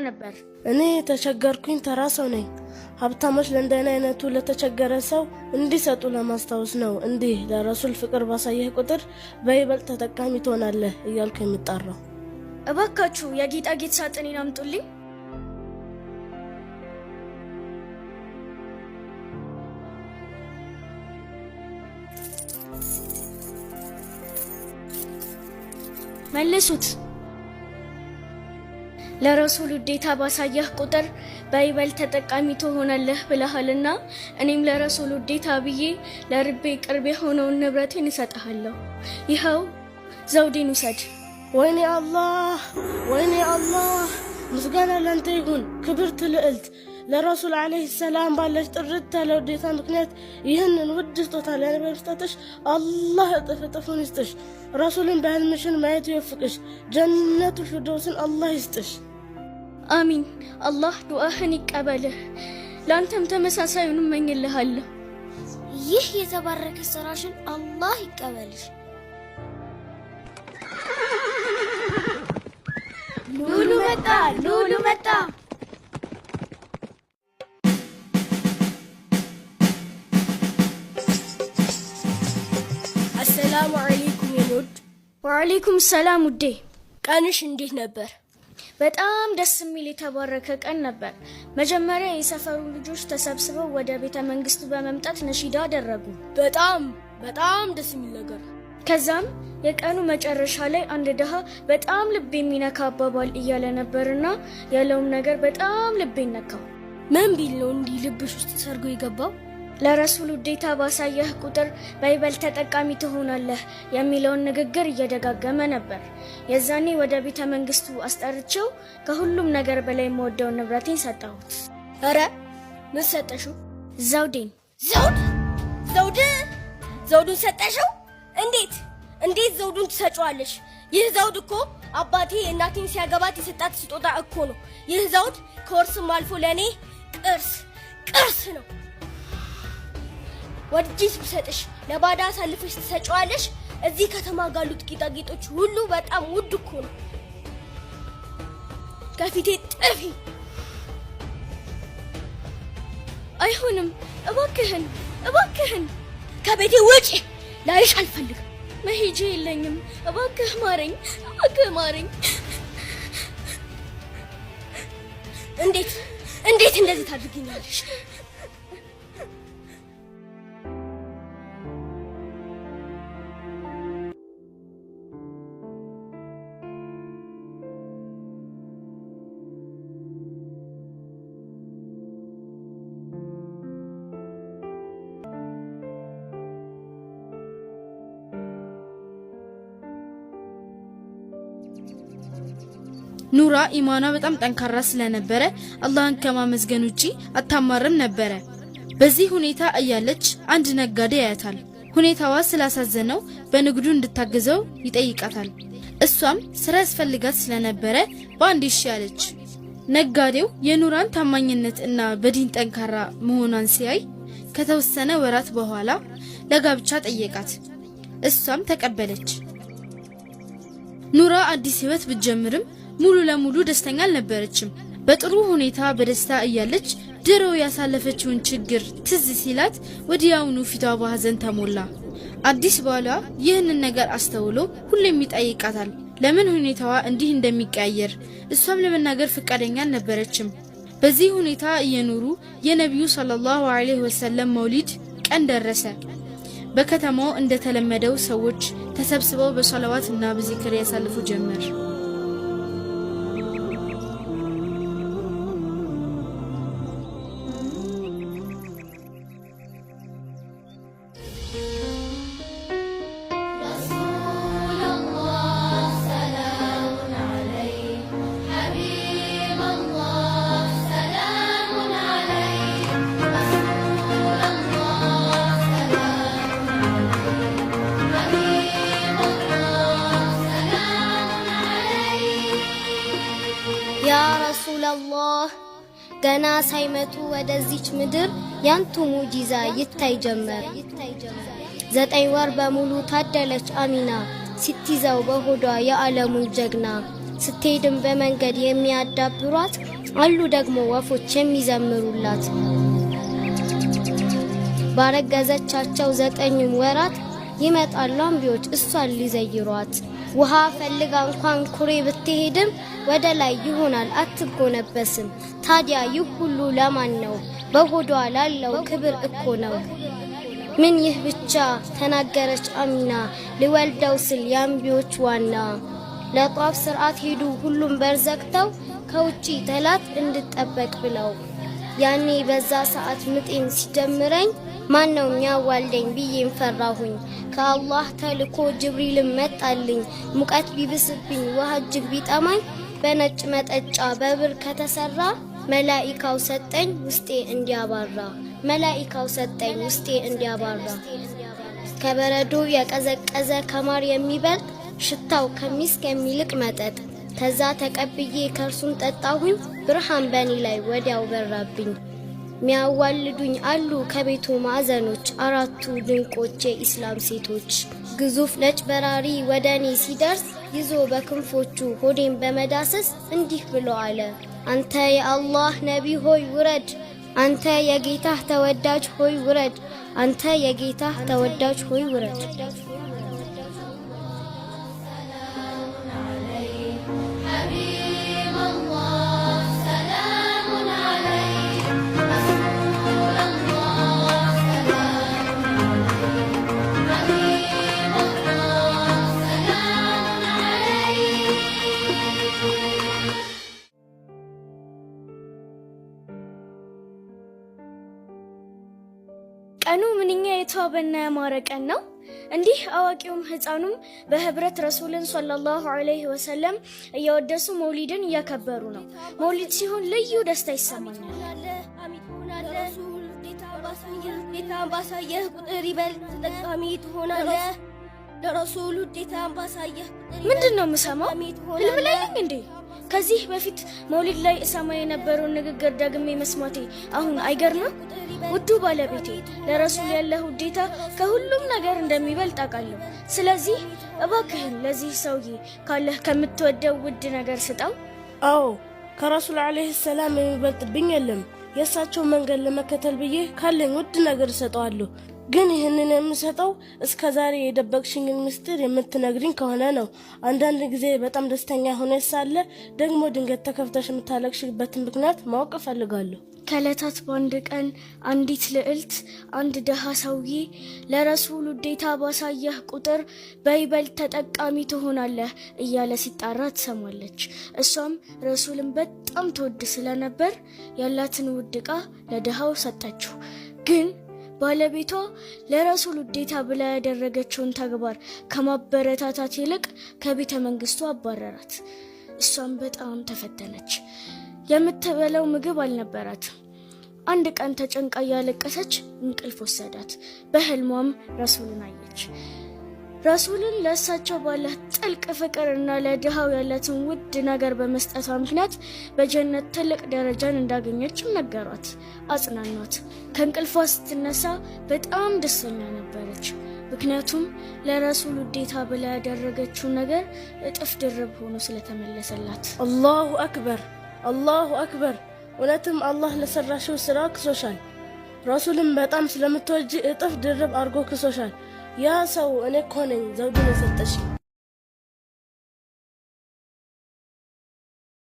ነበር። እኔ ተቸገርኩኝ ተራ ሰው ነኝ። ሀብታሞች ለእንደኔ አይነቱ ለተቸገረ ሰው እንዲሰጡ ለማስታወስ ነው እንዲህ ለረሱል ፍቅር ባሳየህ ቁጥር በይበልጥ ተጠቃሚ ትሆናለህ እያልኩ የምጣራው። እባካችሁ የጌጣጌጥ ሳጥኔን አምጡልኝ። መልሱት። ለረሱል ውዴታ ባሳየህ ቁጥር በይበልጥ ተጠቃሚ ትሆናለህ ብለሃልና እኔም ለረሱል ውዴታ ብዬ ለርቤ ቅርብ የሆነውን ንብረቴን እሰጥሃለሁ። ይኸው ዘውዴን ውሰድ። ወይኔ አላህ ምስጋና ላንተ ይሁን ክብርት ልዕልት። ለረሱል ዓለይሂ ሰላም ባለሽ ጥርት ያለ ውዴታ ምክንያት ይህንን ውድ ስጦታ ለእኔ በመስጠትሽ አላህ እጥፉን ይስጥሽ። ረሱልን በህልምሽን ማየት ይወፍቅሽ። ጀነቱል ፊርደውስን አላህ ይስጥሽ። አሚን። አላህ ዱዓህን ይቀበልህ። ላንተም ተመሳሳዩን እመኝልሃለሁ። ይህ የተባረከ ስራሽን አላህ ይቀበልሽ። ሉሉ መጣ። አሰላሙ አለይኩም የኑድ። ወአለይኩም ሰላም ውዴ። ቀንሽ እንዴት ነበር? በጣም ደስ የሚል የተባረከ ቀን ነበር። መጀመሪያ የሰፈሩ ልጆች ተሰብስበው ወደ ቤተ መንግስቱ በመምጣት ነሺዳ አደረጉ። በጣም ደስ የሚል ነገር። ከዛም የቀኑ መጨረሻ ላይ አንድ ድሃ በጣም ልብ የሚነካ አባባል እያለ ነበርና ያለውም ነገር በጣም ልብ ነካው። ምን ቢል ነው እንዲህ ልብሽ ውስጥ ሰርጎ የገባው? ለረሱል ውዴታ ባሳየህ ቁጥር በይበልጥ ተጠቃሚ ትሆናለህ የሚለውን ንግግር እየደጋገመ ነበር። የዛኔ ወደ ቤተ መንግስቱ አስጠርቼው ከሁሉም ነገር በላይ የምወደውን ንብረቴን ሰጠሁት። ኧረ ምን ሰጠሽው? ዘውዴን። ዘውዱን ሰጠሽው? እንዴት ዘውዱን ትሰጪዋለሽ? ይህ ዘውድ እኮ አባቴ እናቴን ሲያገባት የሰጣት ስጦታ እኮ ነው። ይህ ዘውድ ከወርስም አልፎ ለእኔ ቅርስ ነው። ወድጄስ ብሰጥሽ ለባዳ አሳልፈሽ ትሰጪዋለሽ? እዚህ ከተማ ጋሉት ጌጣጌጦች ሁሉ በጣም ውድ እኮ ነው። ከፊቴ ጥፊ። አይሆንም፣ እባክህን ከቤቴ ውጪ። ላይሽ አልፈልግም። መሄጃ የለኝም። እባክህ ማረኝ። እንዴት እንደዚህ ታድርጊኛለሽ? ኑራ ኢማኗ በጣም ጠንካራ ስለነበረ አላህን ከማመስገን ውጪ አታማርም ነበር። በዚህ ሁኔታ እያለች አንድ ነጋዴ ያያታል። ሁኔታዋ ስላሳዘነው በንግዱ እንድታገዘው ይጠይቃታል። እሷም ስራ ያስፈልጋት ስለነበረ በአንድ እሺ አለች። ነጋዴው የኑራን ታማኝነት እና በዲን ጠንካራ መሆኗን ሲያይ ከተወሰነ ወራት በኋላ ለጋብቻ ጠየቃት። እሷም ተቀበለች። ኑራ አዲስ ህይወት ብትጀምርም ሙሉ ለሙሉ ደስተኛ አልነበረችም። በጥሩ ሁኔታ በደስታ እያለች ድሮ ያሳለፈችውን ችግር ትዝ ሲላት ወዲያውኑ ፊቷ በሐዘን ተሞላ። አዲስ ባሏ ይህንን ነገር አስተውሎ ሁሌም ይጠይቃታል ለምን ሁኔታዋ እንዲህ እንደሚቀያየር። እሷም ለመናገር ፈቃደኛ አልነበረችም። በዚህ ሁኔታ እየኖሩ የነብዩ ሰለላሁ ዐለይሂ ወሰለም መውሊድ ቀን ደረሰ። በከተማው እንደተለመደው ሰዎች ተሰብስበው በሰላዋት እና በዚክር ያሳልፉ ጀመር። ረሱላህ ገና ሳይመቱ ወደዚች ምድር ያንቱ ሙጂዛ ይታይ ጀመር። 9 ወር በሙሉ ታደለች አሚና ስትይዘው በሆዷ የዓለሙን ጀግና። ስትሄድም በመንገድ የሚያዳብሯት አሉ ደግሞ ወፎች የሚዘምሩላት። ባረገዘቻቸው 9 ወራት ይመጣሉ አንቢዎች እሷን ሊዘይሯት። ውሃ ፈልጋ እንኳን ኩሬ ብትሄድም ወደ ላይ ይሆናል አትጎነበስም። ታዲያ ይህ ሁሉ ለማን ነው? በሆዷ ላለው ክብር እኮ ነው። ምን ይህ ብቻ ተናገረች አሚና ሊወልደው ስል የአንቢዎች ዋና። ለጧፍ ስርዓት ሄዱ ሁሉም በርዘግተው ከውጪ ጠላት እንድጠበቅ ብለው። ያኔ በዛ ሰዓት ምጤን ሲጀምረኝ ማነው የሚያዋልደኝ ብዬም ፈራሁኝ። ከአላህ ተልኮ ጅብሪልም መጣልኝ። ሙቀት ቢብስብኝ ውሃ እጅግ ቢጠማኝ በነጭ መጠጫ በብር ከተሰራ መላኢካው ሰጠኝ ውስጤ እንዲያባራ። መላኢካው ሰጠኝ ውስጤ እንዲያባራ። ከበረዶ የቀዘቀዘ ከማር የሚበልጥ ሽታው ከሚስክ የሚልቅ መጠጥ ከዛ ተቀብዬ ከርሱን ጠጣሁኝ። ብርሃን በኔ ላይ ወዲያው በራብኝ። ሚያዋልዱኝ አሉ ከቤቱ ማዕዘኖች 4ቱ ድንቆች የኢስላም ሴቶች። ግዙፍ ነጭ በራሪ ወደኔ ሲደርስ ይዞ በክንፎቹ ሆዴን በመዳሰስ እንዲህ ብሎ አለ፣ አንተ የአላህ ነቢይ ሆይ ውረድ፣ አንተ የጌታህ ተወዳጅ ሆይ ውረድ፣ አንተ የጌታህ ተወዳጅ ሆይ ውረድ። ቀኑ ምንኛ የተዋበና ያማረ ቀን ነው። እንዲህ አዋቂውም ህፃኑም በህብረት ረሱልን ሰለላሁ ዐለይሂ ወሰለም እያወደሱ መውሊድን እያከበሩ ነው። መውሊድ ሲሆን ልዩ ደስታ ይሰማኛል። ጌታን ባሳየህ ቁጥር ይበልጥ ተጠቃሚ ትሆናለህ። ለረሱሉ ጌታን ባሳየህ ምንድነው የምሰማው? ህልም ላይ ነኝ እንዴ? ከዚህ በፊት መውሊድ ላይ እሰማ የነበረውን ንግግር ደግሜ መስማቴ አሁን አይገርምም? ውዱ ባለቤቴ ለረሱል ያለህ ውዴታ ከሁሉም ነገር እንደሚበልጥ አውቃለሁ። ስለዚህ እባክህን ለዚህ ሰውዬ ካለህ ከምትወደው ውድ ነገር ስጠው። አዎ ከረሱል ዐለይሂ ሰላም የሚበልጥብኝ የለም። የእሳቸው መንገድ ለመከተል ብዬ ካለኝ ውድ ነገር እሰጠዋለሁ። ግን ይህንን የምሰጠው እስከ ዛሬ የደበቅሽኝን ምስጢር የምትነግሪኝ ከሆነ ነው። አንዳንድ ጊዜ በጣም ደስተኛ ሆነሽ ሳለ ደግሞ ድንገት ተከፍተሽ የምታለቅሽበትን ምክንያት ማወቅ እፈልጋለሁ። ከዕለታት በአንድ ቀን አንዲት ልዕልት አንድ ደሃ ሰውዬ ለረሱል ውዴታ ባሳየህ ቁጥር በይበልጥ ተጠቃሚ ትሆናለህ እያለ ሲጣራ ትሰማለች። እሷም ረሱልን በጣም ትወድ ስለነበር ያላትን ውድ ዕቃ ለድሃው ሰጠችው። ግን ባለቤቷ ለረሱል ውዴታ ብላ ያደረገችውን ተግባር ከማበረታታት ይልቅ ከቤተ መንግስቱ አባረራት። እሷም በጣም ተፈተነች። የምትበላው ምግብ አልነበራትም። አንድ ቀን ተጨንቃ ያለቀሰች እንቅልፍ ወሰዳት። በህልሟም ረሱልን አየች። ረሱልን ለእሳቸው ባላት ጥልቅ ፍቅርና ለድሃው ያላትን ውድ ነገር በመስጠቷ ምክንያት በጀነት ትልቅ ደረጃን እንዳገኘችም ነገሯት፣ አጽናኗት። ከእንቅልፏ ስትነሳ በጣም ደስተኛ ነበረች። ምክንያቱም ለረሱል ውዴታ ብላ ያደረገችው ነገር እጥፍ ድርብ ሆኖ ስለተመለሰላት። አላሁ አክበር፣ አላሁ አክበር። እውነትም አላህ ለሰራሽው ስራ ክሶሻል። ረሱልን በጣም ስለምትወጂ እጥፍ ድርብ አድርጎ ክሶሻል። ያ ሰው እኔ እኮ ነኝ ዘውዱን የሰጠሽ።